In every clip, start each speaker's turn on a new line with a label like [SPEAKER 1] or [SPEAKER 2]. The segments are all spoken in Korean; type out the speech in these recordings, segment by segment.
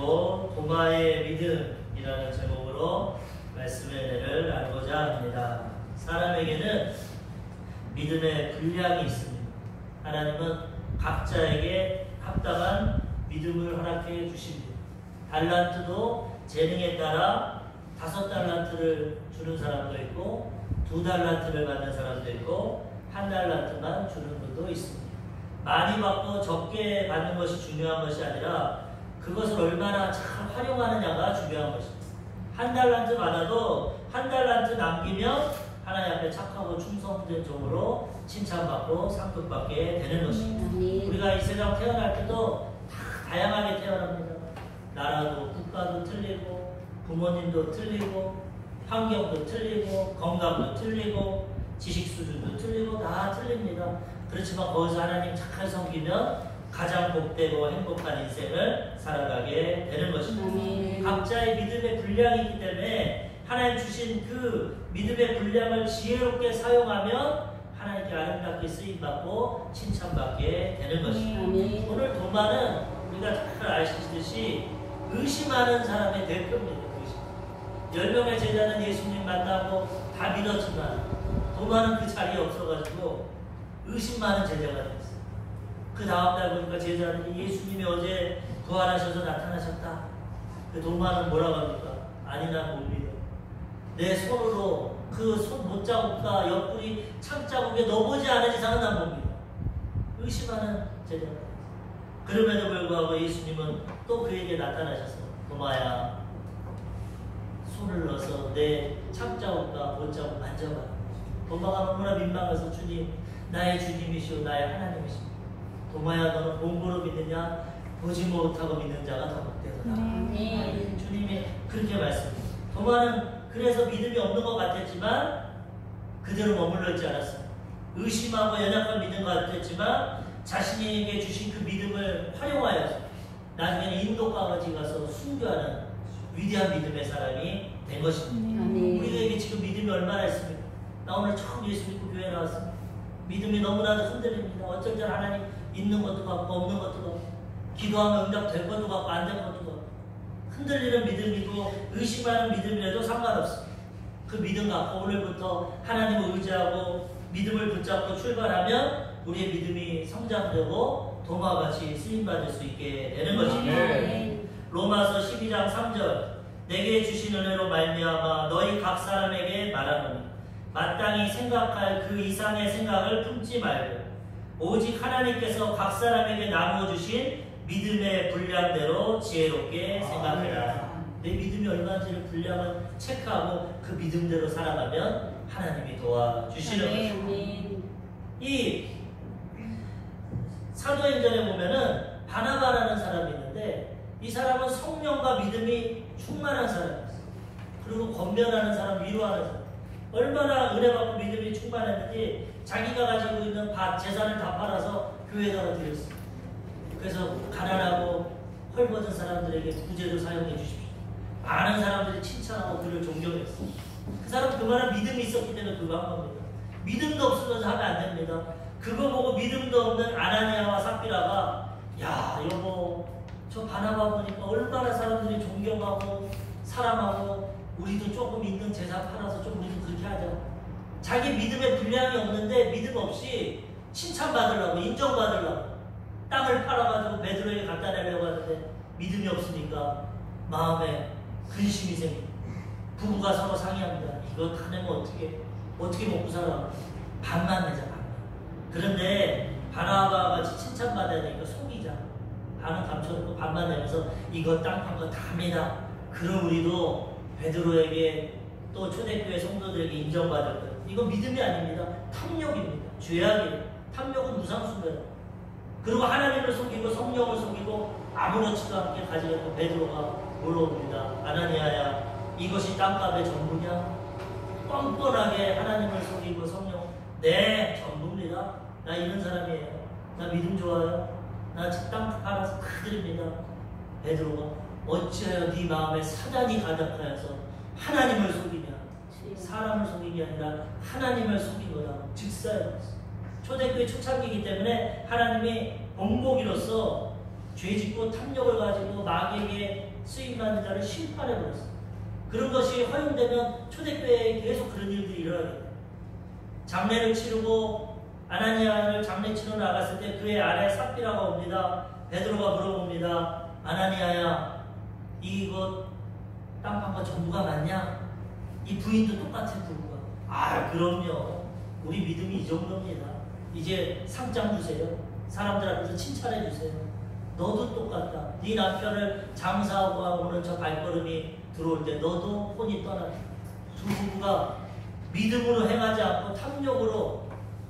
[SPEAKER 1] 가지고 도마의 믿음이라는 제목으로 말씀의 은혜를 나누고자 합니다. 사람에게는 믿음의 분량이 있습니다. 하나님은 각자에게 합당한 믿음을 허락해 주십니다. 달란트도 재능에 따라 5달란트를 주는 사람도 있고 2달란트를 받는 사람도 있고 1달란트만 주는 분도 있습니다. 많이 받고 적게 받는 것이 중요한 것이 아니라 그것을 얼마나 잘 활용하느냐가 중요한 것입니다. 1달란트 받아도 1달란트 남기면 하나님 앞에 착하고 충성된 종으로 칭찬받고 상급받게 되는 것입니다. 우리가 이 세상 태어날 때도 다 다양하게 태어납니다. 나라도 국가도 틀리고 부모님도 틀리고 환경도 틀리고 건강도 틀리고 지식 수준도 틀리고 다 틀립니다. 그렇지만 거기서 하나님 잘 섬기면 가장 복되고 행복한 인생을 살아가게 되는 것입니다. 각자의 믿음의 분량이 있기 때문에 하나님 주신 그 믿음의 분량을 지혜롭게 사용하면 하나님께 아름답게 쓰임받고 칭찬받게 되는 것입니다. 오늘 도마는 우리가 잘 아시듯이 의심하는 사람의 대표입니다. 10명의 제자는 예수님 만나고 다 믿었지만 도마는 그 자리에 없어가지고 의심 많은 제자가 됐어요. 그 다음날 보니까 제자들이 예수님이 어제 부활하셔서 나타나셨다. 그 도마는 뭐라고 합니까? 아니 난 못 믿어. 내 손으로 그 손 못자국과 옆구리 창자국에 넣어보지 않은 이상은 난 못 믿어. 의심하는 제자가 됐어요. 그럼에도 불구하고 예수님은 또 그에게 나타나셔서 도마야 손을 넣어서 내 창자국과 못자국 만져봐. 도마가 너무나 민망해서 주님 나의 주님이시오 나의 하나님이시오. 도마야 너는 본고로 믿느냐 보지 못하고 믿는 자가 더 복되도다. 주님이 그렇게 말씀합니다. 도마는 그래서 믿음이 없는 것 같았지만 그대로 머물러 있지 않았습니다. 의심하고 연약한 믿음 같았지만 자신에게 주신 그 믿음을 활용하여서 나중에는 인도까지 가서 순교하는 위대한 믿음의 사람이 된 것입니다. 우리에게 지금 믿음이 얼마나 있습니까? 나 오늘 처음 예수 믿고 교회 나왔습니다. 믿음이 너무나도 흔들립니다. 어쩔 때 하나님 있는 것도 같고 없는 것도 같고 기도하면 응답될 것도 같고 안 될 것도 같고 흔들리는 믿음이고 의심하는 믿음이라도 상관없습니다. 그 믿음 갖고 오늘부터 하나님을 의지하고 믿음을 붙잡고 출발하면 우리의 믿음이 성장되고 도마같이 쓰임받을 수 있게 되는 것입니다. 로마서 12장 3절 내게 주신 은혜로 말미암아 너희 각 사람에게 말하노니 마땅히 생각할 그 이상의 생각을 품지 말고 오직 하나님께서 각 사람에게 나누어 주신 믿음의 분량대로 지혜롭게 생각해라. 내 믿음이 얼마인지를 분량을 체크하고 그 믿음대로 살아가면 하나님이 도와주시는 것입니다. 이 사도행전에 보면은 바나바라는 사람이 있는데 이 사람은 성령과 믿음이 충만한 사람이었어요. 그리고 권면하는 사람, 위로하는 사람. 얼마나 은혜받고 믿음이 충만했는지 자기가 가지고 있는 재산을 다 팔아서 교회에다가 드렸어요. 그래서 가난하고 헐벗은 사람들에게 구제도 사용해 주십시오. 많은 사람들이 칭찬하고 그를 존경했어요. 그 사람 그만한 믿음이 있었기 때문에 그거 한 겁니다. 믿음도 없으면서 하면 안 됩니다. 그거 보고 믿음도 없는 아나니아와 삽비라가 야 여보 저 바나바 보니까 얼마나 사람들이 존경하고 사랑하고 우리도 조금 있는 재산 팔아서 좀 우리도 그렇게 하자. 자기 믿음의 분량이 없는데 믿음 없이 칭찬받으려고 인정받으려고 땅을 팔아가지고 베드로에게 갖다 내려고 하는데 믿음이 없으니까 마음에 근심이 생깁니다. 부부가 서로 상의합니다. 이거 다 내면 어떻게 먹고 살아? 반만 내자 반만. 그런데 바나바와 같이 칭찬받아야 되니까 속이자. 반은 감춰놓고 반만 내면서 이거 땅 판 거 다입니다. 그럼 우리도 베드로에게 또 초대교회 성도들에게 인정받을 거예요. 이건 믿음이 아닙니다. 탐욕입니다. 죄악이에요. 탐욕은 무상숭배다. 그리고 하나님을 속이고 성령을 속이고 아무렇지도 않게 가지고 베드로가 물어봅니다. 아나니아야 이것이 땅값의 전부냐? 뻔뻔하게 하나님을 속이고 성령 네 전부입니다. 나 이런 사람이에요. 나 믿음 좋아요. 나 땅 팔아서 다 드립니다. 베드로가 어찌하여 네 마음에 사단이 가득하여서 하나님을 속이냐? 사람을 속이는 게 아니라 하나님을 속인 거다. 즉사였어. 초대교회 초창기이기 때문에 하나님이 본보기로서 죄짓고 탐욕을 가지고 마귀에게 쓰임받는 자를 심판해버렸어요. 그런 것이 허용되면 초대교회에 계속 그런 일들이 일어나게 돼요. 장례를 치르고 아나니아를 장례 치러 나갔을 때 그의 아내 삽비라가 옵니다. 베드로가 물어봅니다. 아나니아야, 이거 땅 판 거 전부가 맞냐? 이 부인도 똑같은 부부가. 아, 그럼요. 우리 믿음이 이 정도입니다. 이제 상장 주세요. 사람들 앞에서 칭찬해 주세요. 너도 똑같다. 네 남편을 장사하고 오는 저 발걸음이 들어올 때 너도 혼이 떠났다. 두 부부가 믿음으로 행하지 않고 탐욕으로,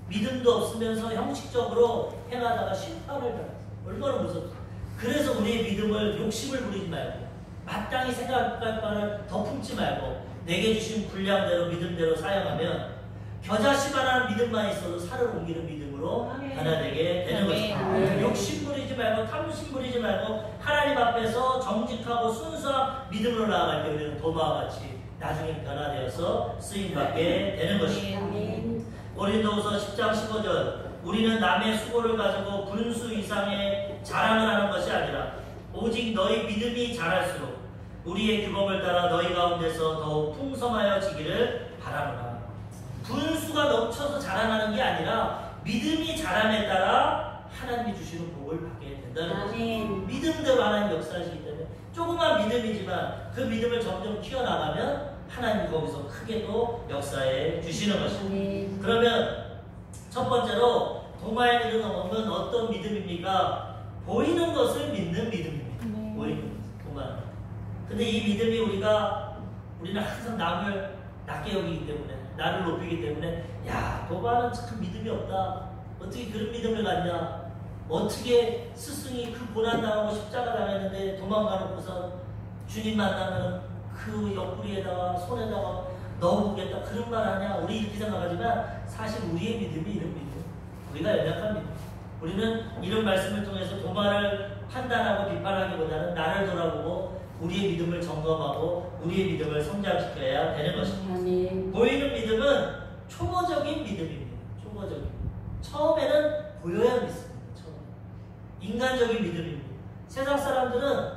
[SPEAKER 1] 믿음도 없으면서 형식적으로 행하다가 심판을 당했어요. 얼마나 무섭습니까? 그래서 우리의 믿음을 욕심을 부리지 말고 마땅히 생각할 바를 더 품지 말고 내게 주신 분량대로 믿음대로 사용하면 겨자씨만한 믿음만 있어도 산을 옮기는 믿음으로 변화되게 되는 것입니다. 욕심 부리지 말고 탐심 부리지 말고 하나님 앞에서 정직하고 순수한 믿음으로 나아갈 때 우리는 도마와 같이 나중에 변화되어서 쓰임받게 되는 것입니다. 고린도후서 10장 15절, 우리는 남의 수고를 가지고 분수 이상의 자랑을 하는 것이 아니라 오직 너희 믿음이 자랄수록 우리의 규범을 따라 너희 가운데서 더욱 풍성하여지기를 바라노라. 분수가 넘쳐서 자라나는 게 아니라 믿음이 자람에 따라 하나님이 주시는 복을 받게 된다는 것입니다. 믿음대로 하나님 역사하시기 때문에 조그만 믿음이지만 그 믿음을 점점 키워나가면 하나님 거기서 크게 또 역사해 주시는 것입니다. 그러면 첫 번째로 도마의 믿음은 어떤 믿음입니까? 보이는 것을 믿는 믿음입니다. 보이는 것, 도마. 근데 이 믿음이 우리는 항상 남을 낮게 여기기 때문에, 나를 높이기 때문에, 야, 도마는 참 믿음이 없다. 어떻게 그런 믿음을 갖냐? 어떻게 스승이 그 고난당하고 십자가 당했는데 도망가놓고서 주님 만나면 그 옆구리에다가 손에다가 넣어보겠다 그런 말 하냐? 우리 이렇게 생각하지만 사실 우리의 믿음이 이런 믿음. 우리가 연약한 믿음. 우리는 이런 말씀을 통해서 도마를 판단하고 비판하기보다는 나를 돌아보고 우리의 믿음을 점검하고 우리의 믿음을 성장시켜야 되는 것입니다. 보이는 믿음은 초보적인 믿음입니다. 초보적인. 처음에는 보여야 믿습니다. 인간적인 믿음입니다. 세상 사람들은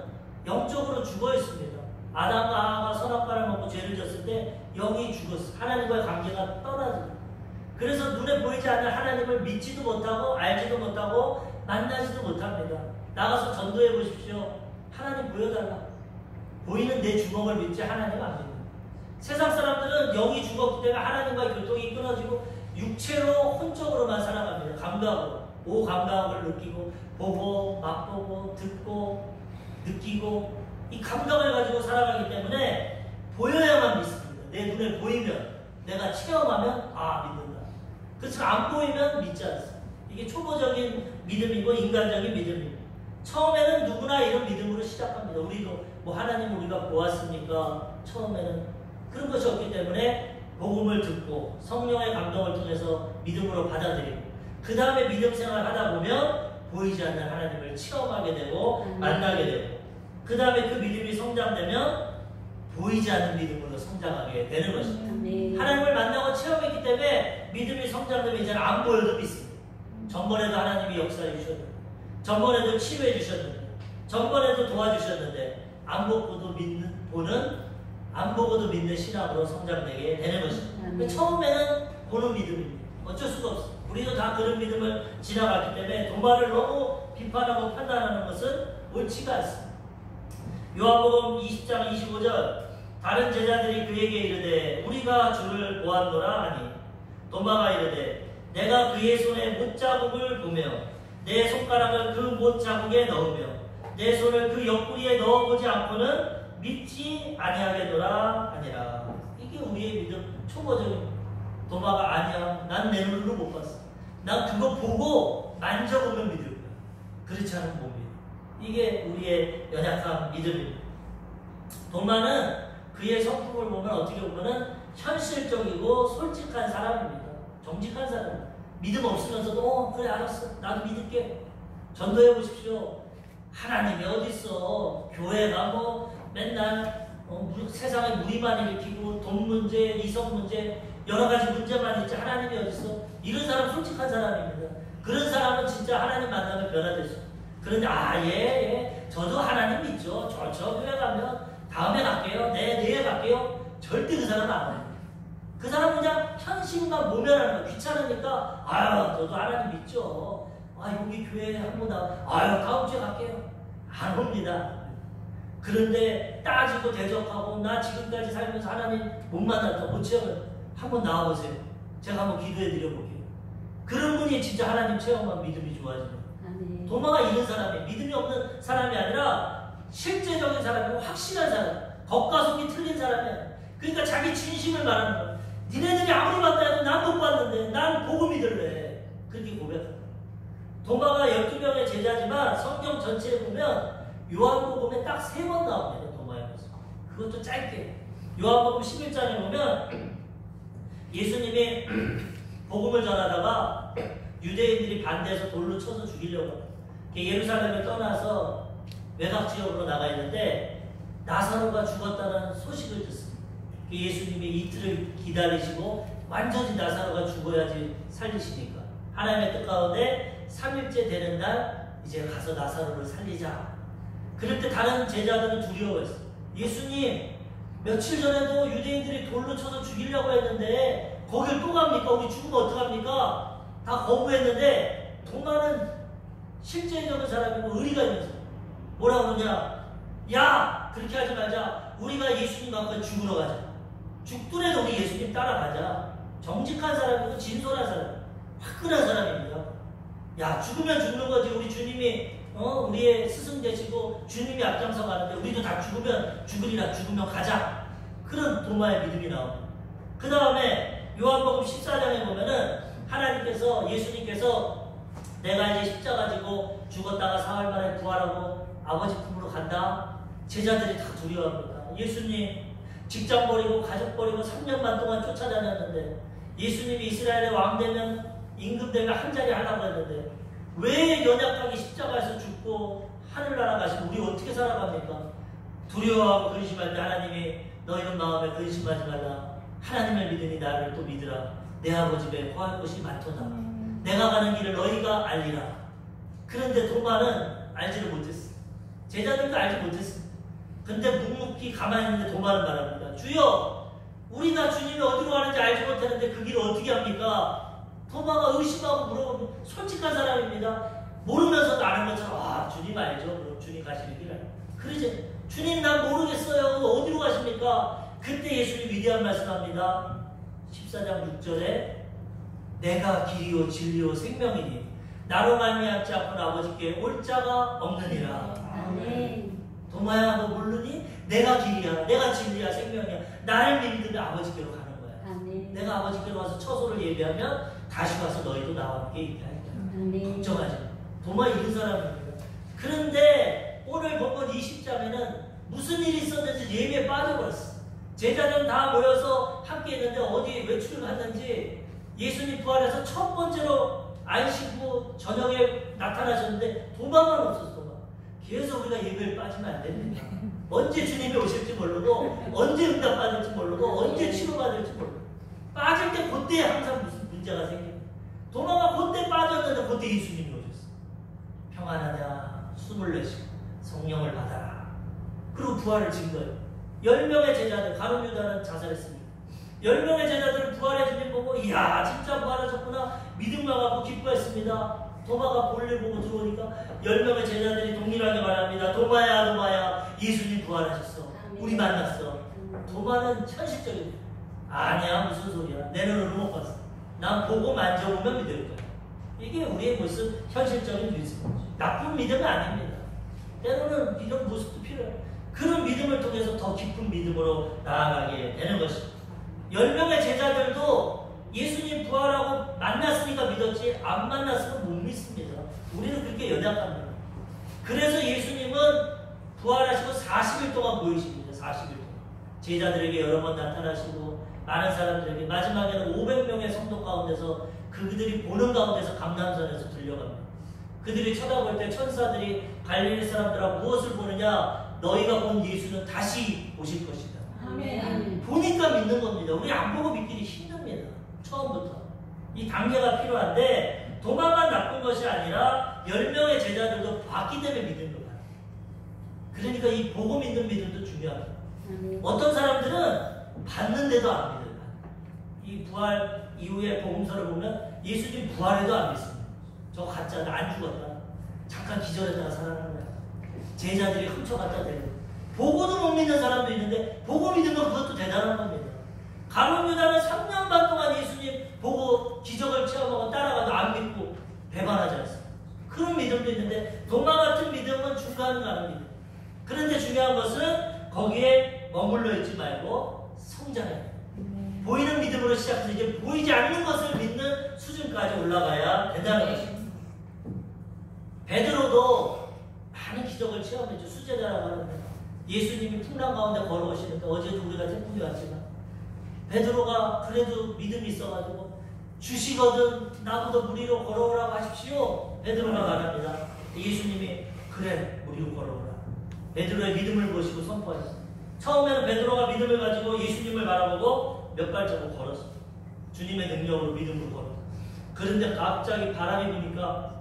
[SPEAKER 1] 영적으로 죽어 있습니다. 아담과 하와가 선악과를 먹고 죄를 졌을 때 영이 죽었어요. 하나님과의 관계가 떨어져요. 그래서 눈에 보이지 않는 하나님을 믿지도 못하고 알지도 못하고 만나지도 못합니다. 나가서 전도해 보십시오. 하나님 보여달라. 보이는 내 주먹을 믿지 하나님 안 믿는. 세상 사람들은 영이 죽었기 때문에 하나님과의 교통이 끊어지고 육체로 혼적으로만 살아갑니다. 감각으로. 오감각을 느끼고 보고 맛보고 듣고 느끼고 이 감각을 가지고 살아가기 때문에 보여야만 믿습니다. 내 눈에 보이면 내가 체험하면 믿는다. 그렇지만 안 보이면 믿지 않습니다. 이게 초보적인 믿음이고 인간적인 믿음입니다. 처음에는 누구나 이런 믿음으로 시작합니다. 우리도 하나님 우리가 보았습니까? 처음에는 그런 것이 없기 때문에 복음을 듣고 성령의 감동을 통해서 믿음으로 받아들이고 그 다음에 믿음 생활을 하다 보면 보이지 않는 하나님을 체험하게 되고 만나게 되고 그 다음에 그 믿음이 성장되면 보이지 않는 믿음으로 성장하게 되는 것입니다. 하나님을 만나고 체험했기 때문에 믿음이 성장되면 이제는 안 보여도 믿습니다. 전번에도 하나님이 역사해 주셨는데 전번에도 치유해 주셨는데 전번에도 도와주셨는데 안 보고도 안 보고도 믿는 신앙으로 성장되게 되는 것입니다. 처음에는 보는 믿음입니다. 어쩔 수가 없습니다. 우리도 다 그런 믿음을 지나갔기 때문에 도마를 너무 비판하고 판단하는 것은 옳지가 않습니다. 요한복음 20장 25절 다른 제자들이 그에게 이르되 우리가 주를 보았노라 하니 도마가 이르되 내가 그의 손에 못자국을 보며 내 손가락을 그 못자국에 넣으며 내 손을 그 옆구리에 넣어보지 않고는 믿지 아니하겠노라 하니라. 이게 우리의 믿음 초보적인 도마가 아니야. 난 내 눈으로 못 봤어. 난 그거 보고 만져보면 믿을 거야. 그렇지 않으면 못 믿어. 이게 우리의 연약한 믿음입니다. 도마는 그의 성품을 보면 어떻게 보면 현실적이고 솔직한 사람입니다. 정직한 사람입니다. 믿음 없으면서도 그래 알았어. 나도 믿을게. 전도해 보십시오. 하나님이 어디 있어. 교회가 맨날 세상에 무리만 일으키고 돈 문제, 이성 문제 여러 가지 문제만 있지 하나님이 어디 있어. 이런 사람 솔직한 사람입니다. 그런 사람은 진짜 하나님 만나면 변화될 수 있어요. 그런데 저도 하나님 믿죠. 저 교회 가면 다음에 갈게요. 내일 갈게요. 절대 그 사람은 안 해요. 그 사람은 그냥 현실만 모면하는 거. 귀찮으니까 저도 하나님 믿죠. 여기 교회에 한번 다음 주에 갈게요. 안 옵니다. 그런데 따지고 대적하고 나 지금까지 살면서 하나님 못 만났다. 못 체험을 한번 나와보세요. 제가 한번 기도해 드려볼게요. 그런 분이 진짜 하나님 체험한 믿음이 좋아지는. 도마가 이런 사람이 믿음이 없는 사람이 아니라 실제적인 사람이고 확실한 사람, 겉과 속이 틀린 사람이야. 그러니까 자기 진심을 말하는 거야. 니네들이 아무리 봤다 해도 난 못 봤는데 난 보고 믿을래. 그렇게 고백하는 거야. 도마가 12명의 제자지만 성경 전체에 보면 요한복음에 딱 3번 나옵니다. 도마의 모습. 그것도 짧게. 요한복음 11장에 보면 예수님이 복음을 전하다가 유대인들이 반대해서 돌로 쳐서 죽이려고 합니다. 예루살렘을 떠나서 외곽 지역으로 나가 있는데 나사로가 죽었다는 소식을 듣습니다. 예수님이 이틀을 기다리시고 완전히 나사로가 죽어야지 살리시니까 하나님의 뜻 가운데 3일째 되는 날 이제 가서 나사로를 살리자. 그럴 때 다른 제자들은 두려워했어요. 예수님 며칠 전에도 유대인들이 돌로 쳐서 죽이려고 했는데 거길 또 갑니까? 우리 죽으면 어떡합니까? 다 거부했는데 도마는 실제적인 사람이고 의리가 있는 사람. 뭐라고 그러냐? 야! 그렇게 하지 말자. 우리가 예수님 앞에 죽으러 가자. 죽더라도 우리 예수님 따라가자. 정직한 사람이고 진솔한 사람. 화끈한 사람입니다. 야, 죽으면 죽는 거지. 우리 주님이 우리의 스승 되시고 주님이 앞장서 가는데 우리도 다 죽으리라. 죽으면 가자. 그런 도마의 믿음이 나옵니다. 그 다음에 요한복음 14장에 보면은 하나님께서 예수님께서 내가 이제 십자가 지고 죽었다가 사흘 만에 부활하고 아버지 품으로 간다. 제자들이 다 두려워합니다. 예수님 직장 버리고 가족 버리고 3년만 동안 쫓아다녔는데 예수님이 이스라엘의 왕 되면 임금 되면 한 자리 하려고 했는데 왜 연약하게 십자가에서 죽고 하늘나라 가시면 우리 어떻게 살아갑니까? 두려워하고 근심할 때 하나님이 너희는 마음에 근심하지 말라. 하나님을 믿으니 나를 또 믿으라. 내 아버지 배에 거할 곳이 많도다. 내가 가는 길을 너희가 알리라. 그런데 도마는 알지를 못했어. 제자들도 알지 못했어. 근데 묵묵히 가만히 있는데 도마는 말합니다. 주여, 우리가 주님이 어디로 가는지 알지 못하는데 그 길을 어떻게 합니까? 도마가 의심하고 물어보면 솔직한 사람입니다. 모르면서도 아는 것처럼 주님 알죠. 그럼 주님 가시는 길 알죠. 그러지. 주님 난 모르겠어요. 어디로 가십니까? 그때 예수님 위대한 말씀합니다. 14장 6절에 내가 길이요 진리요 생명이니 나로 말미암지 않고는 아버지께 올 자가 없느니라. 아멘. 도마야 너 모르니? 내가 길이야, 내가 진리야, 생명이야. 나를 믿으면 아버지께로 가는 거야. 아멘. 내가 아버지께로 와서 처소를 예비하면 다시 와서 너희도 나와 함께 있게 할 거야. 걱정하지 마. 도마 이런 사람입니다. 그런데 오늘 본문 20장에는 무슨 일이 있었는지 예배에 빠져버렸어. 제자들은 다 모여서 함께 있는데 어디 외출을 갔는지 예수님 부활해서 첫 번째로 안식 후 저녁에 나타나셨는데 도마만 없었어. 도마. 계속 우리가 예배에 빠지면 안 됩니다. 언제 주님이 오실지 모르고 언제 응답받을지 모르고 언제 치료받을지 모르고 빠질 때 그때 항상 무슨 문제가 생깁니다. 도마가 그때 빠졌는데 그때 예수님이 오셨어. 평안하냐 숨을 내쉬고 성령을 받아라. 그리고 부활을 진 거예요. 10명의 제자들, 가룟 유다는 자살했습니다. 10명의 제자들은 부활의 주님 보고 이야 진짜 부활하셨구나 믿음과 갖고 기뻐했습니다. 도마가 볼일 보고 들어오니까 10명의 제자들이 동일하게 말합니다. 도마야 도마야 예수님 부활하셨어. 우리 만났어. 도마는 현실적인 아니야 무슨 소리야. 내 눈으로 못 봤어. 난 보고 만져보면 믿을 거야. 이게 우리의 무슨 현실적인 믿음이지. 나쁜 믿음은 아닙니다. 때로는 이런 모습도 필요해요. 그런 믿음을 통해서 더 깊은 믿음으로 나아가게 되는 것입니다. 10명의 제자들도 예수님 부활하고 만났으니까 믿었지 안 만났으면 못 믿습니다. 우리는 그렇게 연약합니다. 그래서 예수님은 부활하시고 40일 동안 보이십니다. 40일 동안. 제자들에게 여러 번 나타나시고 많은 사람들에게 마지막에는 500명의 성도 가운데서 그들이 보는 가운데서 감람산에서 들려갑니다. 그들이 쳐다볼 때 천사들이 갈릴리 사람들아 무엇을 보느냐? 너희가 본 예수는 다시 오실 것이다. 아멘. 보니까 믿는 겁니다. 우리 안 보고 믿기는 힘듭니다. 처음부터. 이 단계가 필요한데 도마만 나쁜 것이 아니라 10명의 제자들도 봤기 때문에 믿은 거야. 그러니까 이 보고 믿는 믿음도 중요하다. 어떤 사람들은 봤는데도 안 믿어요. 이 부활 이후에 복음서를 보면 예수님 부활해도 안 믿습니다. 저거 가짜다. 안 죽었다. 잠깐 기절했다가 살아나는 거야. 제자들이 훔쳐갔다 대고. 보고도 못 믿는 사람도 있는데 보고 믿으면 그것도 대단한 겁니다. 가룟 유다는 3년 반 동안 예수님 보고 기적을 체험하고 따라가도 안 믿고 배반하지 않습니다. 그런 믿음도 있는데 도마 같은 믿음은 중간 가는 믿음. 그런데 중요한 것은 거기에 머물러 있지 말고 성장해야 돼요. 보이는 믿음으로 시작해서 이제 보이지 않는 것을 믿는 수준까지 올라가야 된다는 것입니다. 베드로도 많은 기적을 체험했죠. 수제자라고 하는데 예수님이 풍랑 가운데 걸어오시는데 어제도 우리가 태풍이 왔지만 베드로가 그래도 믿음이 있어가지고 주시거든 나보다 무리로 걸어오라고 하십시오. 베드로가 말합니다. 예수님이 그래 무리로 걸어오라. 베드로의 믿음을 보시고 선포하셨어요. 처음에는 베드로가 믿음을 가지고 예수님을 바라보고 몇 발자국 걸었어요. 주님의 능력으로 믿음으로 걸었어요. 그런데 갑자기 바람이 부니까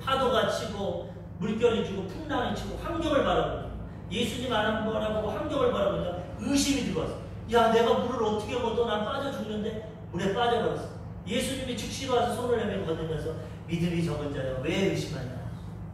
[SPEAKER 1] 파도가 치고 물결이 주고 풍랑이 치고 환경을 바라보고 예수님 안 바라보고 환경을 바라보니까 의심이 들어왔어요. 야 내가 물을 어떻게 걷어? 난 빠져 죽는데 물에 빠져버렸어. 예수님이 즉시 와서 손을 내밀고 걷으면서 믿음이 적은 자여 왜 의심하냐.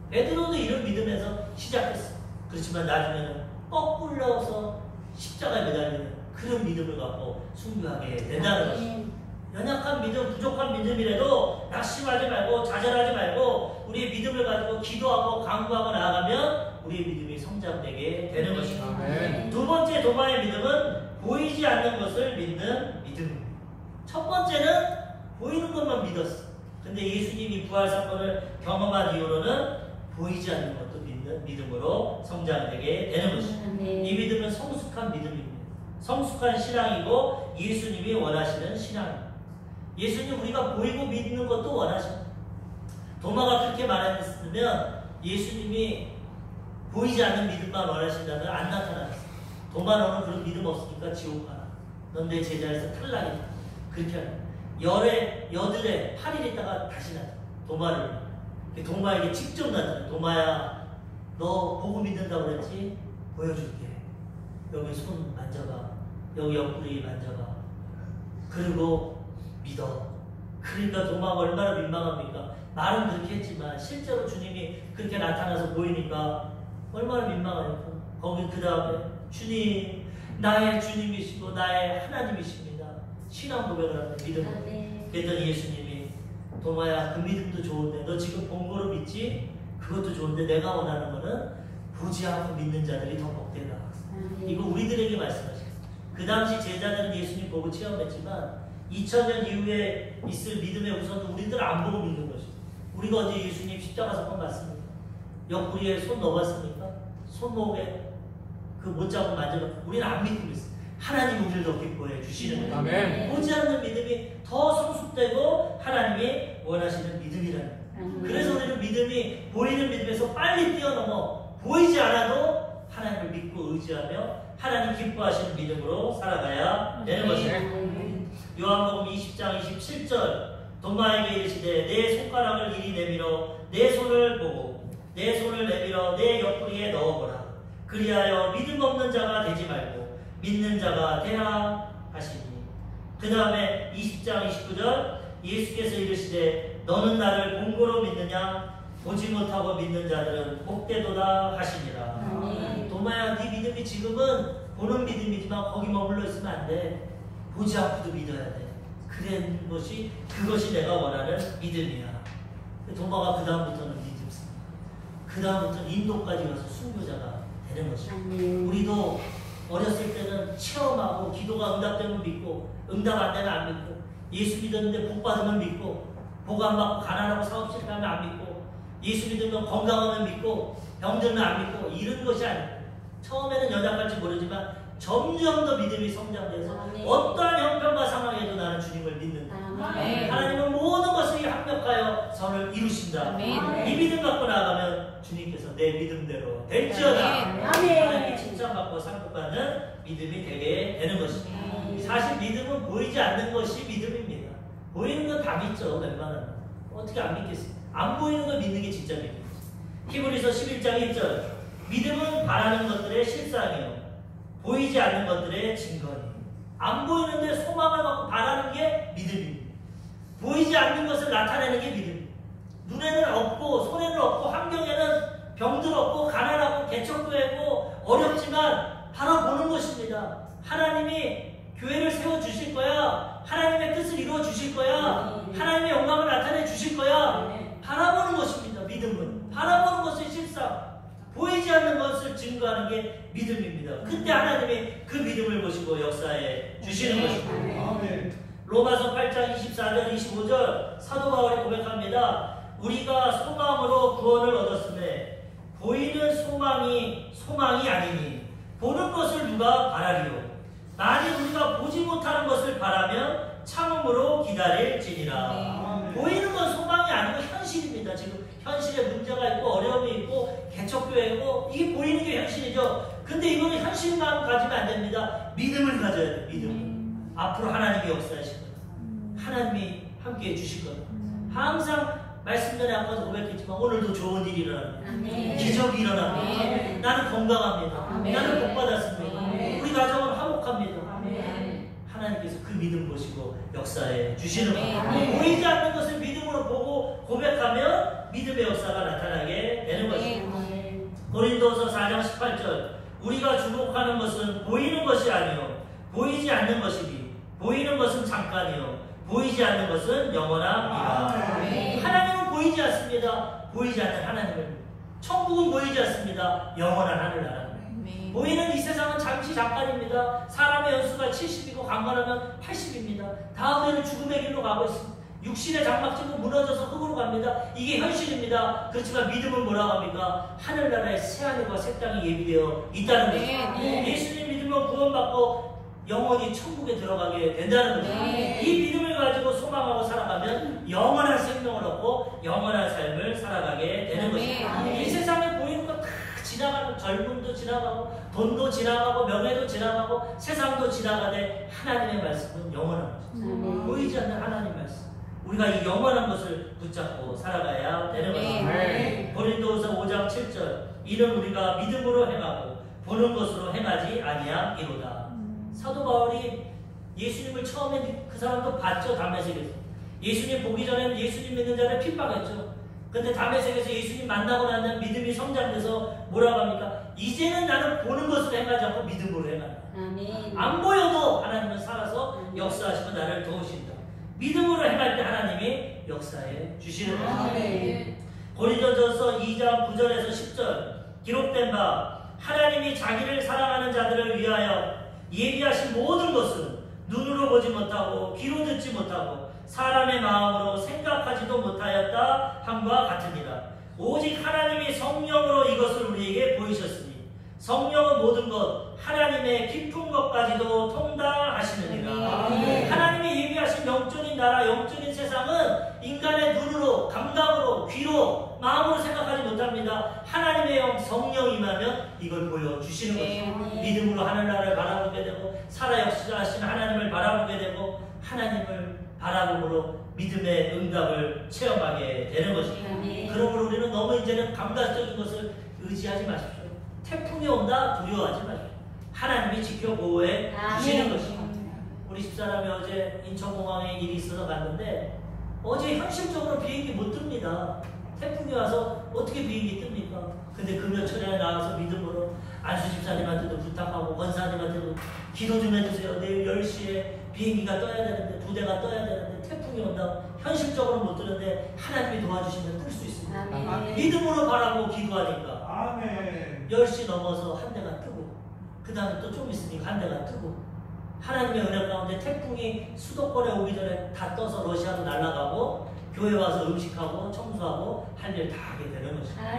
[SPEAKER 1] 베드로도 이런 믿음에서 시작했어. 그렇지만 나중에는 뻐꾸러서 십자가에 매달리는 그런 믿음을 갖고 순교하게 된다는 것입니다. 연약한 믿음, 부족한 믿음이라도 낙심하지 말고 좌절하지 말고 우리의 믿음을 가지고 기도하고 강구하고 나아가면 우리의 믿음이 성장되게 되는 것입니다. 두 번째 도마의 믿음은 보이지 않는 것을 믿는 믿음입니다. 첫 번째는 보이는 것만 믿었어. 근데 예수님이 부활 사건을 경험한 이후로는 보이지 않는 것도 믿는 믿음으로 성장되게 되는 것입니다. 이 믿음은 성숙한 믿음입니다. 성숙한 신앙이고 예수님이 원하시는 신앙입니다. 예수님 우리가 보이고 믿는 것도 원하십니다. 도마가 그렇게 말했으면 예수님이 보이지 않는 믿음만 원하신다면 안 나타나겠어요. 도마 너는 그런 믿음 없으니까 지옥 가라. 넌 내 제자에서 탈락이다. 그렇게 합니다. 여들에 8일 있다가 다시 나타. 도마를. 도마에게 직접 나타나. 도마야 너 보고 믿는다고 그랬지? 보여줄게. 여기 손 만져봐. 여기 옆구리 만져봐. 그리고 믿어. 그러니까 도마가 얼마나 민망합니까? 말은 그렇게 했지만 실제로 주님이 그렇게 나타나서 보이니까 얼마나 민망하니까. 거기 그 다음에 주님 나의 주님이시고 나의 하나님이십니다. 신앙 고백을 하는 믿음으로. 그랬더니 예수님이 도마야 그 믿음도 좋은데 너 지금 본 거로 믿지? 그것도 좋은데 내가 원하는 거는 보지 않고 믿는 자들이 더 복되다. 이거 우리들에게 말씀하셨어요. 그 당시 제자들은 예수님 보고 체험했지만 2000년 이후에 있을 믿음의 우선은 우리들 안 보고 믿는 것이죠. 우리가 어제 예수님 십자가 사건 봤습니까? 옆구리에 손 넣어봤습니까? 손목에 그 못자국 만져봐. 우리는 안 믿고 있어요. 하나님 우리를 더 기뻐해 주시는 거예요. 보지 않는 믿음이 더 성숙되고 하나님이 원하시는 믿음이라는 거예요. 그래서 우리는 믿음이 보이는 믿음에서 빨리 뛰어넘어 보이지 않아도 하나님을 믿고 의지하며 하나님 기뻐하시는 믿음으로 살아가야 되는 것입니다. 요한복음 20장 27절 도마에게 이르시되 내 손가락을 이리 내밀어 내 손을 보고 내 손을 내밀어 내 옆구리에 넣어보라. 그리하여 믿음 없는 자가 되지 말고 믿는 자가 되라 하시니. 그 다음에 20장 29절 예수께서 이르시되 너는 나를 본고로 믿느냐 보지 못하고 믿는 자들은 복되도다 하시니라. 도마야 네 믿음이 지금은 보는 믿음이지만 거기 머물러 있으면 안 돼. 보지 않고도 믿어야 돼. 그런 것이 그것이 내가 원하는 믿음이야. 도마가 그 다음부터는 믿음습니다. 그 다음부터는 인도까지 가서 순교자가 되는 것입니다. 우리도 어렸을 때는 체험하고 기도가 응답되면 믿고 응답 안 되면 안 믿고 예수 믿었는데 복 받으면 믿고 복 안 받고 가난하고 사업 실패하면 안 믿고 예수 믿으면 건강하면 믿고 병들면 안 믿고 이런 것이 아니에요. 처음에는 연약할지 모르지만 점점 더 믿음이 성장돼서 어떠한 형편과 상황에도 나는 주님을 믿는다. 하나님은 모든 것을 합력하여 선을 이루신다. 이 믿음 갖고 나가면 주님께서 내 믿음대로 될지어다. 하나님이 칭찬받고 상급받는 믿음이 되게 되는 것입니다. 사실 믿음은 보이지 않는 것이 믿음입니다. 보이는 건 다 믿죠. 웬만하면 어떻게 안 믿겠어요? 안 보이는 걸 믿는 게 진짜 믿는 거죠. 히브리서 11장 1절 믿음은 바라는 것들의 실상이요 보이지 않는 것들의 증거니. 안 보이는데 소망을 갖고 바라는 게 믿음입니다. 보이지 않는 것을 나타내는 게 믿음입니다. 눈에는 없고 손에는 없고 환경에는 병들 없고 가난하고 개척도 하고 어렵지만 바라보는 것입니다. 하나님이 교회를 세워주실 거야. 하나님의 뜻을 이루어 주실 거야. 하나님의 영광을 나타내 주실 거야. 바라보는 것입니다. 믿음은 바라보는 것의 실상, 보이지 않는 것을 증거하는 게 믿음입니다. 그때 하나님이 그 믿음을 보시고 역사해 주시는 것입니다. 로마서 8장 24절 25절 사도 바울이 고백합니다. 우리가 소망으로 구원을 얻었음에 보이는 소망이 아니니 보는 것을 누가 바라리요. 만일 우리가 보지 못하는 것을 바라면 참음으로 기다릴지니라. 보이는 건 소망이 아니고 현실입니다. 지금 현실에 문제가 있고 어려움이 있고 개척교회고 이게 보이는 게 현실이죠. 근데 이거는 현실만 가지면 안 됩니다. 믿음을 가져야 돼요. 믿음. 앞으로 하나님이 역사하실 거예요. 하나님이 함께해 주실 거예요. 항상 말씀 전에 아까도 고백했지만 오늘도 좋은 일이 일어납니다. 기적이 일어납니다. 나는 건강합니다. 나는 복받았습니다. 우리 가정은 화목합니다. 하나님께서 그 믿음 보시고 역사해 주시는 겁니다. 보이지 않는 것을 믿음으로 보고 고백하면 믿음의 역사가 나타나게 되는 것입니다. 고린도서 4장 18절 우리가 주목하는 것은 보이는 것이 아니요 보이지 않는 것이니 보이는 것은 잠깐이요 보이지 않는 것은 영원합니다. 하나님은 보이지 않습니다. 보이지 않는 하나님을. 천국은 보이지 않습니다. 영원한 하늘나라. 보이는 이 세상은 잠시 잠깐입니다. 사람의 연수가 70이고 강건하면 80입니다. 다음에는 죽음의 길로 가고 있습니다. 육신의 장막지고 무너져서 흙으로 갑니다. 이게 현실입니다. 그렇지만 믿음은 뭐라고 합니까? 하늘나라의 새하늘과 새 땅이 예비되어 있다는 것입니다. 예수님 믿으면 구원받고 영원히 천국에 들어가게 된다는 것입니다. 이 믿음을 가지고 소망하고 살아가면 영원한 생명을 얻고 영원한 삶을 살아가게 되는 것입니다. 이 세상에 보이는 거 다 지나가고 젊음도 지나가고 돈도 지나가고 명예도 지나가고 세상도 지나가되 하나님의 말씀은 영원한 것입니다. 보이지 않는 하나님의 말씀. 우리가 이 영원한 것을 붙잡고 살아가야 되는 것입니다. 고린도후서 5장 7절 이는 우리가 믿음으로 행하고 보는 것으로 행하지 아니하기로다. 사도 바울이 예수님을 처음에 그 사람도 봤죠. 담에색에서 예수님 보기 전에는 예수님 믿는 자를 핍박했죠. 근데 담에색에서 예수님 만나고 나면 믿음이 성장돼서 뭐라고 합니까? 이제는 나는 보는 것으로 행하지 않고 믿음으로 행한다. 안 보여도 하나님은 살아서 역사하시고 나를 도우신다. 믿음으로 행할 때 하나님이 역사해 주시는 것입니다. 고린도전서 2장 9절에서 10절 기록된 바 하나님이 자기를 사랑하는 자들을 위하여 예비하신 모든 것은 눈으로 보지 못하고 귀로 듣지 못하고 사람의 마음으로 생각하지도 못하였다 함과 같으니라. 오직 하나님이 성령으로 이것을 우리에게 보이셨으니 성령은 모든 것 하나님의 깊은 것까지도 통달하시느니라. 하나님이 예비하신 영적인 나라 영적인 세상은 인간의 눈으로 감각으로 귀로 마음으로 생각하지 못합니다. 하나님의 성령이 임하면 이걸 보여주시는 것입니다. 믿음으로 하늘나라를 바라보게 되고 살아 역사하신 하나님을 바라보게 되고 하나님을 바라봄으로 믿음의 응답을 체험하게 되는 것입니다. 그러므로 우리는 너무 이제는 감각적인 것을 의지하지 마십시오. 태풍이 온다 두려워하지 마십시오. 하나님이 지켜 보호해 주시는 것입니다. 우리 집사람이 어제 인천공항에 일이 있어서 갔는데 어제 현실적으로 비행기 못 뜹니다. 태풍이 와서 어떻게 비행기 뜹니까? 근데 금요철에 나와서 믿음으로 안수 집사님한테도 부탁하고 권사님한테도 기도 좀 해주세요. 내일 10시에 비행기가 떠야 되는데 2대가 떠야 되는데 태풍이 온다. 현실적으로 못 뜨는데 하나님이 도와주시면 뜰 수 있습니다. 아멘. 믿음으로 바라고 기도하니까 아멘. 10시 넘어서 한 대가 뜨고 그 다음에 또 좀 있으니까 한 대가 뜨고 하나님의 은혜 가운데 태풍이 수도권에 오기 전에 다 떠서 러시아로 날아가고 교회 와서 음식하고 청소하고 할 일 다 하게 되는 것입니다.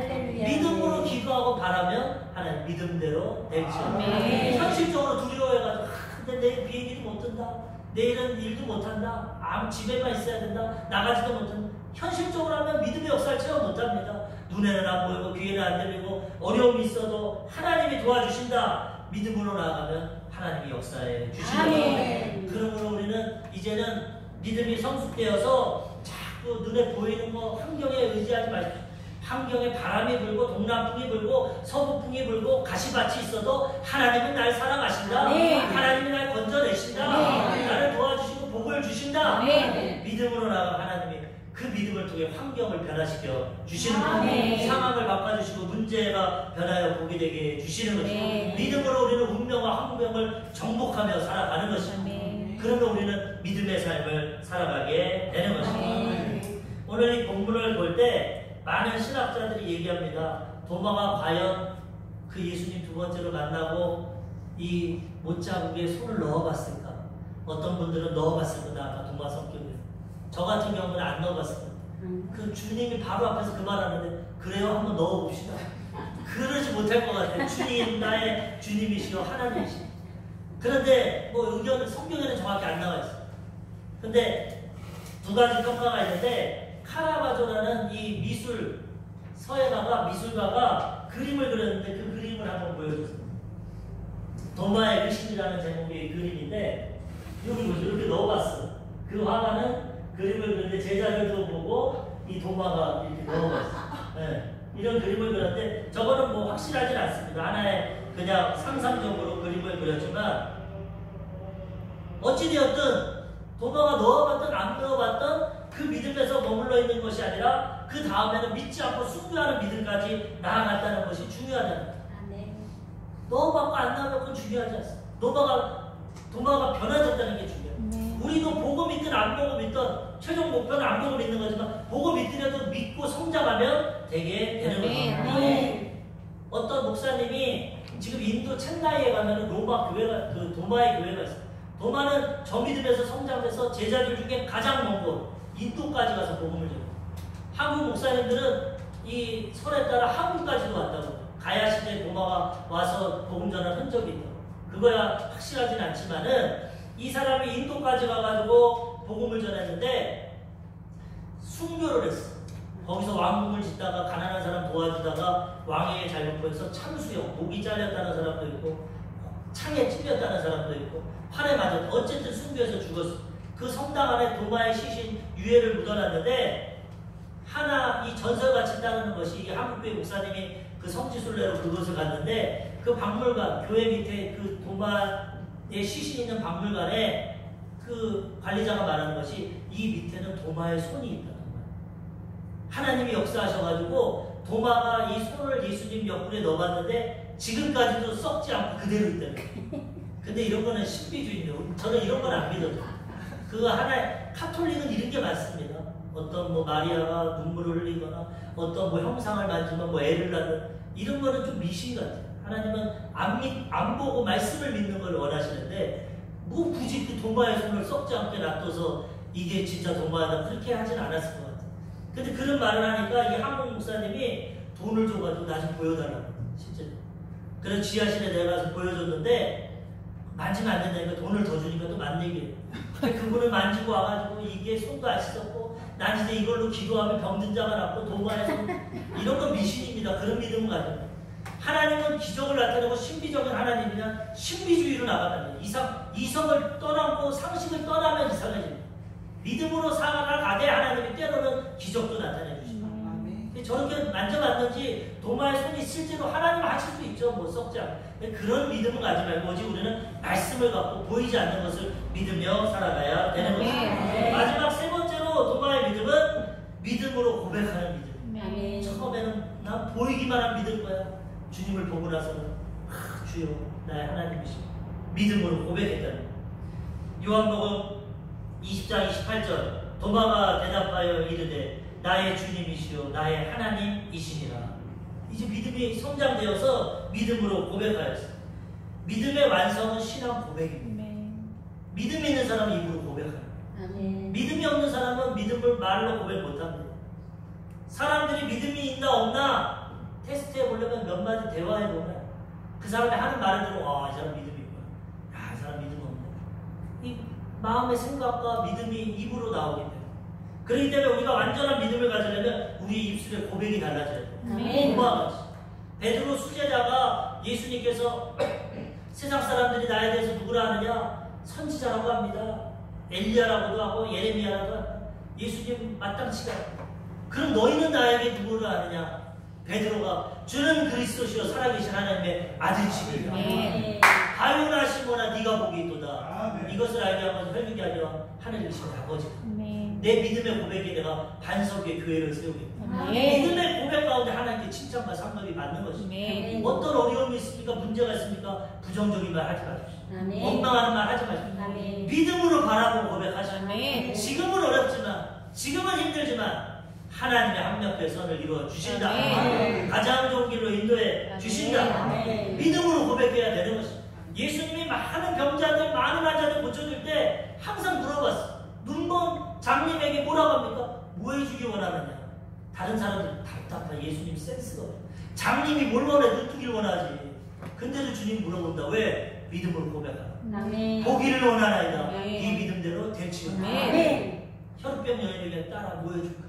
[SPEAKER 1] 믿음으로 기도하고 바라면 하나님 믿음대로 될지어다. 현실적으로 두려워해가지고 근데 내일 비행기도 못 뜬다. 내일은 일도 못한다. 집에만 있어야 된다. 나가지도 못한다. 현실적으로 하면 믿음의 역사를 체험 못합니다. 눈에는 안 보이고 귀에는 안 들리고 어려움이 있어도 하나님이 도와주신다. 믿음으로 나아가면 하나님이 역사해 주시는 겁니다. 그러므로 우리는 이제는 믿음이 성숙되어서 자꾸 그 눈에 보이는 거 환경에 의지하지 마십시오. 환경에 바람이 불고 동남풍이 불고 서부풍이 불고 가시밭이 있어도 하나님은 날 사랑하신다.
[SPEAKER 2] 네.
[SPEAKER 1] 하나님이 날 건져내신다.
[SPEAKER 2] 네.
[SPEAKER 1] 나를 도와주시고 복을 주신다.
[SPEAKER 2] 네.
[SPEAKER 1] 믿음으로 나아가 하나님이 그 믿음을 통해 환경을 변화시켜 주시는 거죠.
[SPEAKER 2] 네.
[SPEAKER 1] 상황을 바꿔주시고 문제가 변하여 복이 되게 해주시는 거죠.
[SPEAKER 2] 네.
[SPEAKER 1] 믿음으로 우리는 운명과 환경을 정복하며 살아가는 것이죠.
[SPEAKER 2] 네.
[SPEAKER 1] 그러면 우리는 믿음의 삶을 살아가게 되는 것입니다.
[SPEAKER 2] 네.
[SPEAKER 1] 오늘 이 본문을 볼 때 많은 신학자들이 얘기합니다. 도마가 과연 그 예수님 두 번째로 만나고 이 못자국에 손을 넣어봤을까? 어떤 분들은 넣어봤을 거다. 아까 도마 성격을. 저 같은 경우는 안 넣어봤을 거다. 그 주님이 바로 앞에서 그 말하는데 그래요? 한번 넣어봅시다. 그러지 못할 것 같아요. 주님 나의 주님이시여 하나님이시여. 그런데 뭐 의견은 성경에는 정확히 안 나와 있어요. 근데 두 가지 평가가 있는데 카라바조라는 이 미술 서예가가 미술가가 그림을 그렸는데 그 그림을 한번 보여줬어요. 도마의 의심이라는 제목의 그림인데 여기 보세요. 이렇게 넣어봤어. 그 화가는 그림을 그렸는데 제자들도 보고 이 도마가 이렇게 넣어봤어. 네. 이런 그림을 그렸는데 저거는 뭐 확실하진 않습니다. 하나의 그냥 상상적으로 그림을 그렸지만 어찌되었든 도마가 넣어봤든 안 넣어봤든 그 믿음에서 머물러 있는 것이 아니라 그 다음에는 믿지 않고 순교하는 믿음까지 나아갔다는 것이 중요하잖아요.
[SPEAKER 2] 네.
[SPEAKER 1] 넣어봤고 안 넣어봤고 그건 중요하지 않습니다. 도마가 변화됐다는 게 중요해요.
[SPEAKER 2] 네.
[SPEAKER 1] 우리도 보고 믿든 안 보고 믿든 최종 목표는 안 보고 믿는 거지만 보고 믿더라도 믿고 성장하면 되게 되는 거죠.
[SPEAKER 2] 네.
[SPEAKER 1] 어떤 목사님이 지금 인도 첸나이에 가면 로마 교회가 그 도마의 교회가 있어요. 도마는 저 믿음에서 성장돼서 제자들 중에 가장 먼 곳 인도까지 가서 복음을 전해요. 한국 목사님들은 이 설에 따라 한국까지도 왔다고. 가야 시대에 도마가 와서 복음 전한 흔적이 있다고. 그거야 확실하진 않지만은 이 사람이 인도까지 가가지고 복음을 전했는데 순교를 했어. 거기서 왕궁을 짓다가 가난한 사람 도와주다가 왕에게 잘못 보여서 참수형, 목이 잘렸다는 사람도 있고 창에 찔렸다는 사람도 있고 팔에 맞았다. 어쨌든 순교해서 죽었어. 그 성당 안에 도마의 시신 유해를 묻어놨는데 하나 이 전설같이 따르는 것이 이 한국교회 목사님이 그 성지순례로 그곳을 갔는데 그 박물관 교회 밑에 그 도마의 시신 있는 박물관에 그 관리자가 말하는 것이 이 밑에는 도마의 손이 있다는 거예요. 하나님이 역사하셔가지고 도마가 이 손을 예수님 옆구리에 넣어봤는데 지금까지도 썩지 않고 그대로 있다는 거예요. 근데 이런 거는 신비주의인데요. 저는 이런 건 안 믿어요. 그 하나의 카톨릭은 이런 게 많습니다. 어떤 뭐 마리아가 눈물을 흘리거나 어떤 뭐 형상을 만지면 뭐 애를 낳는 이런 거는 좀 미신 같아요. 하나님은 안 보고 말씀을 믿는 걸 원하시는데 뭐 굳이 그 도마의 손을 썩지 않게 놔둬서 이게 진짜 도마다 그렇게 하진 않았을 것 같아요. 근데 그런 말을 하니까 이 한국 목사님이 돈을 줘가지고 나 좀 보여달라고 실제로. 그래서 지하실에 내가 가서 보여줬는데 만지면 안 된다니까 돈을 더 주니까 또 맞는 얘기예요. 그분을 만지고 와가지고 이게 손도 안 씻었고 난 이제 이걸로 기도하면 병든 자가 낫고 도마에서 이런 건 미신입니다. 그런 믿음은 가져요. 하나님은 기적을 나타내고 신비적인 하나님이냐 신비주의로 나가면 이성을 떠나고 상식을 떠나면 이상해집니다. 믿음으로 살아가게 하나님이 때로는 기적도 나타내 주십니다. 저렇게 만져봤는지 도마의 손이 실제로 하나님 하실 수 있죠. 뭐 썩지 않고. 그런 믿음을 가지 말고 오직 우리는 말씀을 갖고 보이지 않는 것을 믿으며 살아가야 되는 것입니다. 마지막 세 번째로 도마의 믿음은 믿음으로 고백하는 믿음. 처음에는 난 보이기만 한 믿을 거야. 주님을 보고 나서는 주여 나의 하나님이시오. 믿음으로 고백했다는 요한복음 20장 28절 도마가 대답하여 이르되 나의 주님이시오 나의 하나님이시니라. 이제 믿음이 성장되어서 믿음으로 고백하였어요. 믿음의 완성은 신앙 고백입니다. 믿음 있는 사람은 입으로 고백합니다. 믿음이 없는 사람은 믿음을 말로 고백 못합니다. 사람들이 믿음이 있나 없나 테스트해 보려면 몇 마디 대화해 보면 그 사람이 하는 말을 들으면 이 사람 믿음이 있구나. 이 사람 믿음 없네. 이 마음의 생각과 믿음이 입으로 나오기 때문에 그렇기 때문에 우리가 완전한 믿음을 가지려면 우리 입술의 고백이 달라져야 돼요. 도마와 같이. 베드로 수제자가 예수님께서 세상 사람들이 나에 대해서 누구라 하느냐? 선지자라고 합니다. 엘리야라고도 하고 예레미야라고 합니다. 예수님 마땅치가 않다. 그럼 너희는 나에게 누구를 아느냐? 베드로가 주는 그리스도시요 살아계신 하나님의 아들이시리라.
[SPEAKER 2] 아멘.
[SPEAKER 1] 가요나 시모나 네가 복이 있도다.
[SPEAKER 3] 아멘.
[SPEAKER 1] 이것을 알게 하면 혈육이 아니라 하늘이신 아버지다.
[SPEAKER 2] 아멘.
[SPEAKER 1] 내 믿음의 고백에 내가 반석의 교회를 세우겠다.
[SPEAKER 2] 아멘.
[SPEAKER 1] 믿음의 고백 가운데 하나님께 칭찬과 상급이 받는 것입니다.
[SPEAKER 2] 아멘.
[SPEAKER 1] 어떤 어려움이 있습니까? 문제가 있습니까? 부정적인 말 하지 마십시오.
[SPEAKER 2] 아멘.
[SPEAKER 1] 원망하는 말 하지 마십시오.
[SPEAKER 2] 아멘.
[SPEAKER 1] 믿음으로 바라보고 고백하십시오.
[SPEAKER 2] 아멘.
[SPEAKER 1] 지금은 어렵지만, 지금은 힘들지만 하나님의 합력의 선을 이루어 주신다.
[SPEAKER 2] 아멘.
[SPEAKER 1] 가장 좋은 길로 인도해 주신다.
[SPEAKER 2] 아멘.
[SPEAKER 1] 믿음으로 고백해야 되는 것입니다. 예수님이 많은 병자들, 많은 환자들 고쳐줄 때 항상 물어봤어. 눈먼 장님에게 뭐라고 합니까? 뭐 해주기 원하느냐? 다른 사람들 답답한 예수님 센스가 없어. 장님이 뭘 원해? 눈 뜨길 원하지. 근데도 주님 물어본다. 왜? 믿음으로 고백하라.
[SPEAKER 2] 아멘.
[SPEAKER 1] 보기를 원하나이다.
[SPEAKER 2] 아멘.
[SPEAKER 1] 네 믿음대로 될지어다.
[SPEAKER 2] 아멘.
[SPEAKER 1] 혈우병 여인에게 따라 뭐 해줄까?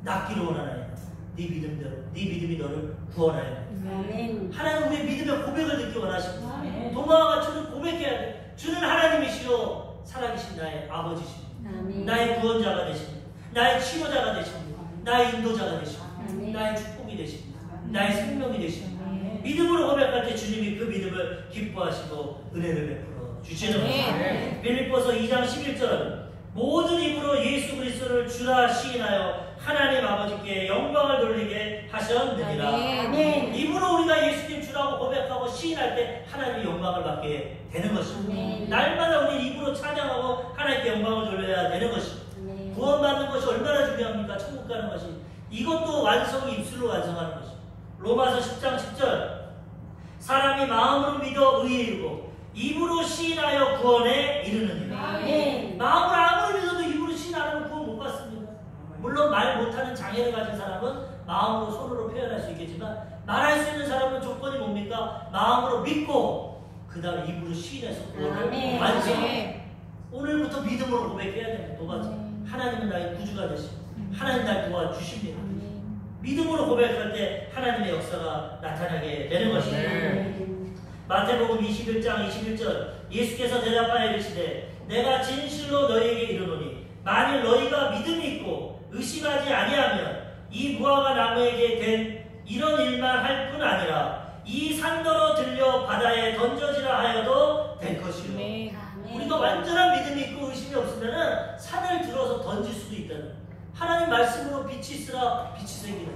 [SPEAKER 1] 낫기를 원하나이다. 네 믿음대로, 네 믿음이 너를 구원하여.
[SPEAKER 2] 아멘.
[SPEAKER 1] 하나님 우리의 믿음의 고백을 듣기 원하십니다.
[SPEAKER 2] 아멘.
[SPEAKER 1] 도마와 주는 고백해야 돼. 주는 하나님이시요 살아계신 나의 아버지십니다.
[SPEAKER 2] 아멘.
[SPEAKER 1] 나의 구원자가 되십니다. 나의 치료자가 되십니다. 나의 인도자가 되십니다.
[SPEAKER 2] 아멘.
[SPEAKER 1] 나의 축복이 되십니다. 나의 생명이 되십니다.
[SPEAKER 2] 아멘.
[SPEAKER 1] 믿음으로 고백할 때 주님이 그 믿음을 기뻐하시고 은혜를 베풀어 주시는 것입니다.
[SPEAKER 2] 아멘.
[SPEAKER 1] 빌립보서 2장 11절 모든 입으로 예수 그리스도를 주라 시인하여 하나님 아버지께 영광을 돌리게 하셨느니라.
[SPEAKER 2] 아멘.
[SPEAKER 1] 입으로 우리가 예수님 주라고 고백하고 시인할 때 하나님의 영광을 받게 되는 것입니다.
[SPEAKER 2] 아멘.
[SPEAKER 1] 날마다 우리 입으로 찬양하고 하나님께 영광을 돌려야 되는 것입니다.
[SPEAKER 2] 아멘.
[SPEAKER 1] 구원받는 것이 얼마나 중요합니까? 천국 가는 것이. 이것도 완성이 입술로 완성하는 것입니다. 로마서 10장 10절 사람이 마음으로 믿어 의에 이르고 입으로 시인하여 구원에 이르느니라.
[SPEAKER 2] 아멘.
[SPEAKER 1] 마음으로 아무리 믿어도 입으로 시인하면 구원 못 받습니다. 물론 말 못하는 장애를 가진 사람은 마음으로 손으로 표현할 수 있겠지만 말할 수 있는 사람은 조건이 뭡니까? 마음으로 믿고 그 다음 입으로 시인해서 구원을
[SPEAKER 2] 아멘.
[SPEAKER 1] 완성합니다.
[SPEAKER 2] 아멘.
[SPEAKER 1] 오늘부터 믿음으로 고백해야 됩니다. 또 같이 하나님은 나의 구주가 되십니다. 하나님 날 도와주십니다. 믿음으로 고백할 때 하나님의 역사가 나타나게 되는 것입니다.
[SPEAKER 2] 아멘.
[SPEAKER 1] 마태복음 21장 21절 예수께서 대답하여 이르시되 내가 진실로 너희에게 이르노니 만일 너희가 믿음이 있고 의심하지 아니하면 이 무화과 나무에게 된 이런 일만 할 뿐 아니라 이 산더러 들려 바다에 던져지라 하여도 될 것이요.
[SPEAKER 2] 아멘.
[SPEAKER 1] 우리가 완전한 믿음이 있고 의심이 없으면 산을 들어서 던질 수도 있다는. 하나님 말씀으로 빛이 있으라 빛이 생기라.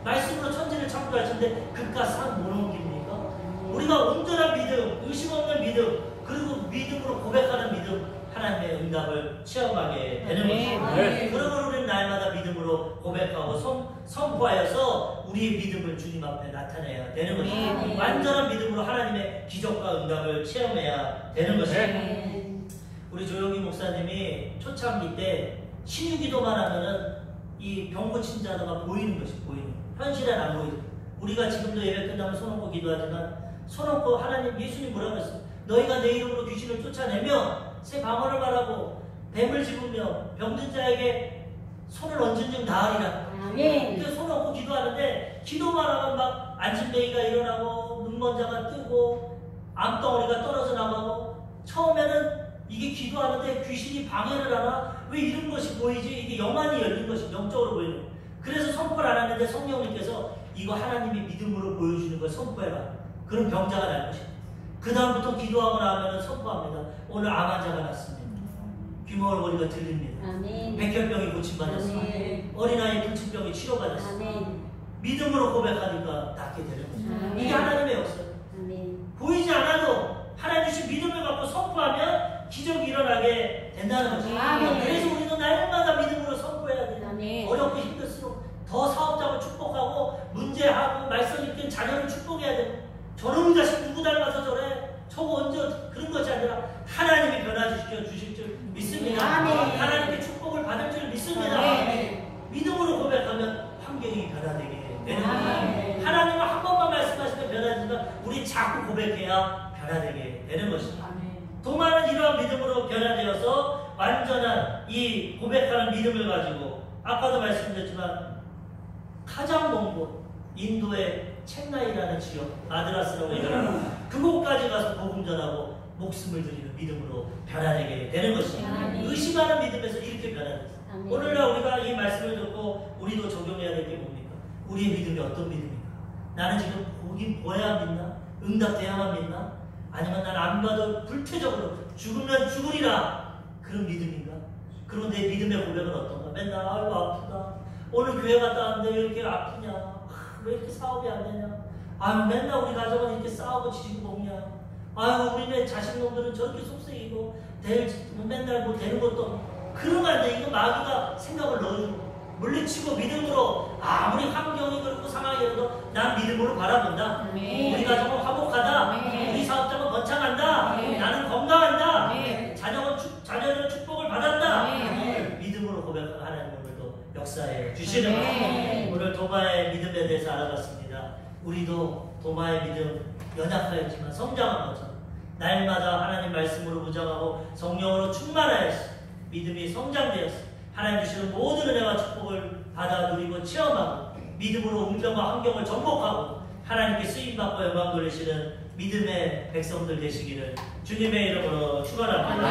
[SPEAKER 1] 말씀으로 천지를 창조 하시는데 그깟 산 못 옮깁니까? 우리가 온전한 믿음, 의심 없는 믿음, 그리고 믿음으로 고백하는 믿음, 하나님의 응답을 체험하게 되는 것입니다.
[SPEAKER 2] 네.
[SPEAKER 1] 그러므로 우리는 날마다 믿음으로 고백하고 선포하여서 우리의 믿음을 주님 앞에 나타내야 되는 것입니다.
[SPEAKER 2] 네.
[SPEAKER 1] 완전한 믿음으로 하나님의 기적과 응답을 체험해야 되는 것입니다.
[SPEAKER 2] 아멘.
[SPEAKER 1] 우리 조영희 목사님이 초창기 때 신유기도만 하면은 이 병 고친 자가 보이는 것이 보이는 현실은 안 보이죠. 우리가 지금도 예배 끝나면 손 얹고 기도하지만 손 얹고 하나님 예수님 뭐라고 했어요? 너희가 내 이름으로 귀신을 쫓아내며 새 방언을 말하고 뱀을 집으며 병든 자에게 손을 얹은 즉 나으리라.
[SPEAKER 2] 아멘.
[SPEAKER 1] 근데 손 얹고 기도하는데 기도만 하면 막 안진뱅이가 일어나고 눈먼 자가 뜨고 암덩어리가 떨어져 나가고 처음에는 이게 기도하는데 귀신이 방해를 하나? 왜 이런 것이 보이지? 이게 영안이 열린 것이 영적으로 보이는 거예요. 그래서 선포를 안 하는데 성령님께서 이거 하나님이 믿음으로 보여주는 걸 선포해라. 그럼 병자가 날 것입니다. 그 다음부터 기도하고 나면 선포합니다. 오늘 암 환자가 났습니다. 귀머울 거리가 들립니다.
[SPEAKER 2] 아멘.
[SPEAKER 1] 백혈병이 고침받았습니다.
[SPEAKER 2] 아멘.
[SPEAKER 1] 어린아이 불치병이 치료받았습니다.
[SPEAKER 2] 아멘.
[SPEAKER 1] 믿음으로 고백하니까 낫게 되는 것입니다.
[SPEAKER 2] 아멘.
[SPEAKER 1] 이게 하나님의 역사.
[SPEAKER 2] 아멘.
[SPEAKER 1] 보이지 않아도 하나님 주신 믿음을 갖고 선포하면 기적이 일어나게 된다는 것입니다.
[SPEAKER 2] 아멘.
[SPEAKER 1] 그래서 우리는 날마다 믿음으로 선포해야 돼요.
[SPEAKER 2] 아멘.
[SPEAKER 1] 어렵고 힘들수록 더 사업자를 축복하고 문제하고 말썽 일으킨 자녀를 축복해야 돼요. 저놈 자식 누구 닮아서 저래? 저거 언제 그런 것이 아니라 하나님이 변화시켜 주실 줄 믿습니다.
[SPEAKER 2] 아멘.
[SPEAKER 1] 하나님께 축복을 받을 줄 믿습니다.
[SPEAKER 2] 아멘.
[SPEAKER 1] 믿음으로 고백하면 환경이 변화되게 되는 거예요.
[SPEAKER 2] 아멘.
[SPEAKER 1] 하나님은 한 번만 말씀하시면 변화되지만 우리 자꾸 고백해야 변화되게 되는 것입니다. 도마는 이러한 믿음으로 변화되어서 완전한 이 고백하는 믿음을 가지고 아까도 말씀드렸지만 가장 먼 곳 인도의 챈나이라는 지역 마드라스라고 얘기합니다. 그곳까지 가서 복음 전하고 목숨을 드리는 믿음으로 변화되게 되는 것입니다.
[SPEAKER 2] 아멘.
[SPEAKER 1] 의심하는 믿음에서 이렇게 변화됐어요.
[SPEAKER 2] 아멘.
[SPEAKER 1] 오늘날 우리가 이 말씀을 듣고 우리도 적용해야 될 게 뭡니까? 우리의 믿음이 어떤 믿음인가? 나는 지금 보긴 보여야 믿나? 응답돼야만 믿나? 아니면 난 안 봐도 불태적으로 죽으면 죽으리라 그런 믿음인가? 그런데 믿음의 고백은 어떤가? 맨날 아이고 아프다. 오늘 교회 갔다 왔는데 왜 이렇게 아프냐? 왜 이렇게 사업이 안 되냐? 아유 맨날 우리 가족은 이렇게 싸우고 지지고 먹냐? 아유 우리네 자식놈들은 저렇게 속썩이고 맨날 뭐 되는 것도 없고. 그러면 안 돼. 이거 마귀가 생각을 넣어주고 물리치고 믿음으로 아무리 환경이 그렇고 상황이 그래도 난 믿음으로 바라본다.
[SPEAKER 2] 아멘.
[SPEAKER 1] 우리 가정은 화목하다.
[SPEAKER 2] 아멘.
[SPEAKER 1] 우리 사업장은 번창한다.
[SPEAKER 2] 아멘.
[SPEAKER 1] 나는 건강한다.
[SPEAKER 2] 아멘.
[SPEAKER 1] 자녀는 축복을 받았다.
[SPEAKER 2] 아멘.
[SPEAKER 1] 믿음으로 고백하는 하나님 오늘도 역사에 주시는
[SPEAKER 2] 아멘.
[SPEAKER 1] 것. 오늘 도마의 믿음에 대해서 알아봤습니다. 우리도 도마의 믿음 연약하였지만 성장한 것처럼 날마다 하나님 말씀으로 무장하고 성령으로 충만하였어. 믿음이 성장되었어. 하나님 주시는 모든 은혜와 축복을 받아 누리고 체험하고 믿음으로 운명과 환경을 정복하고 하나님께 쓰임받고 영광 돌리시는 믿음의 백성들 되시기를 주님의 이름으로 축원합니다.